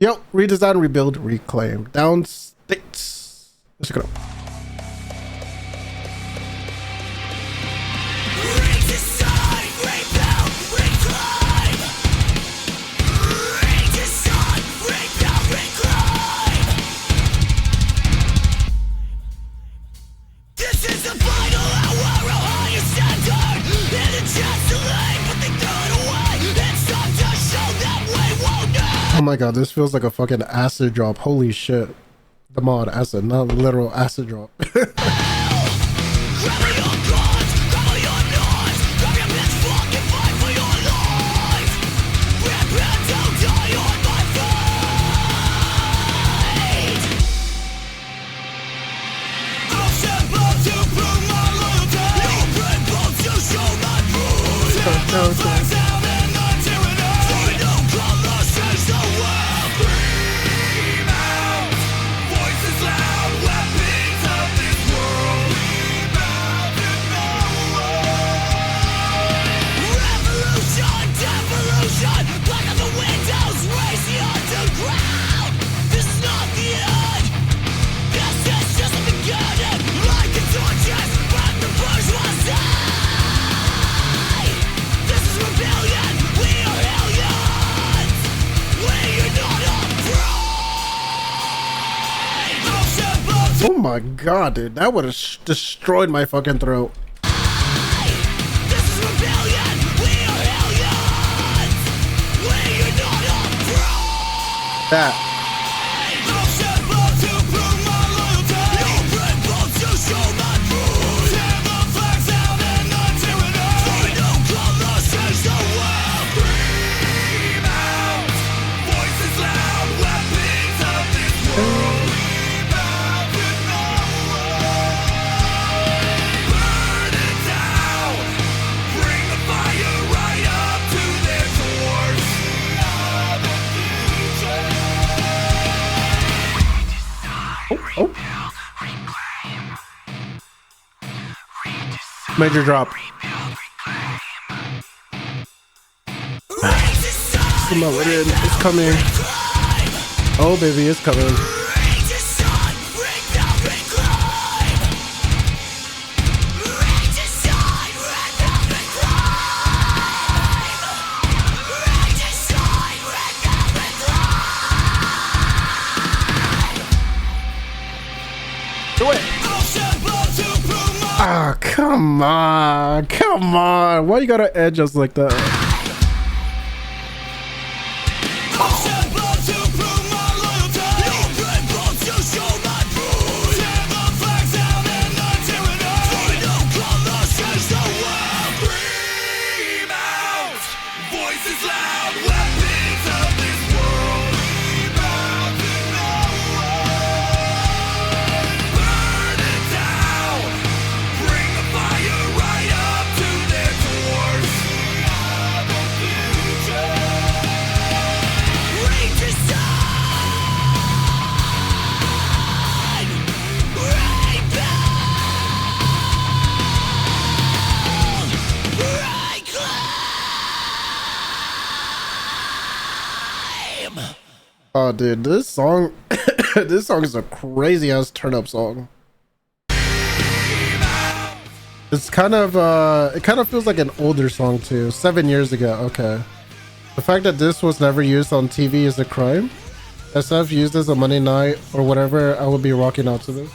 Yo, redesign, rebuild, reclaim. Downstait. Let's check it out. Redesign, rebuild, reclaim. Redesign, rebuild, reclaim. This is the final hour, a higher standard. And a chance to leave, but they threw it away. It's time to show that we won't know. Oh my god, this feels like a fucking acid drop. Holy shit. The mod acid, not literal acid drop. Grab your guns, grab your knives, grab your pitchfork and fight for your life. Prepare to die on my feet. I'll step up to prove my loyalty. You'll bring bones to show my proof. Tear the facts out and not tear it up. Freedom colors change the world. Scream out, voices loud, weapons of this world. Scream out in the world. Revolution, devolution, black on the windows, raise the underground. This is not the end. This is just the beginning. Like the torches, burn the bourgeoisie. This is rebellion. We are aliens. We are not afraid. I'll step up to Oh my god, dude. That would have destroyed my fucking throat. This is rebellion. We are aliens. We are not afraid. That. I'll step up to prove my loyalty. You'll bring bones to show my proof. Tear the facts out and not tear it up. Freedom colors change the world. Scream out, voices loud, weapons of this world. Scream out in the world. Burn it down. Bring the fire right up to their doors. Of the future. Oh. Major drop. Come on, it's coming. Oh baby, it's coming. Do it. Ah, come on. Come on. Why you gotta edge us like that? Voices loud, weapons of this world. Scream out in the world. Burn it down. Bring the fire right up to their doors. Of the future. Redesign. Rebuild. Reclaim. Oh dude, this song this song is a crazy ass turn up song. It's kind of it kind of feels like an older song too. 7 years ago. Okay. The fact that this was never used on TV is a crime. SF used as a Monday night or whatever, I would be rocking out to this.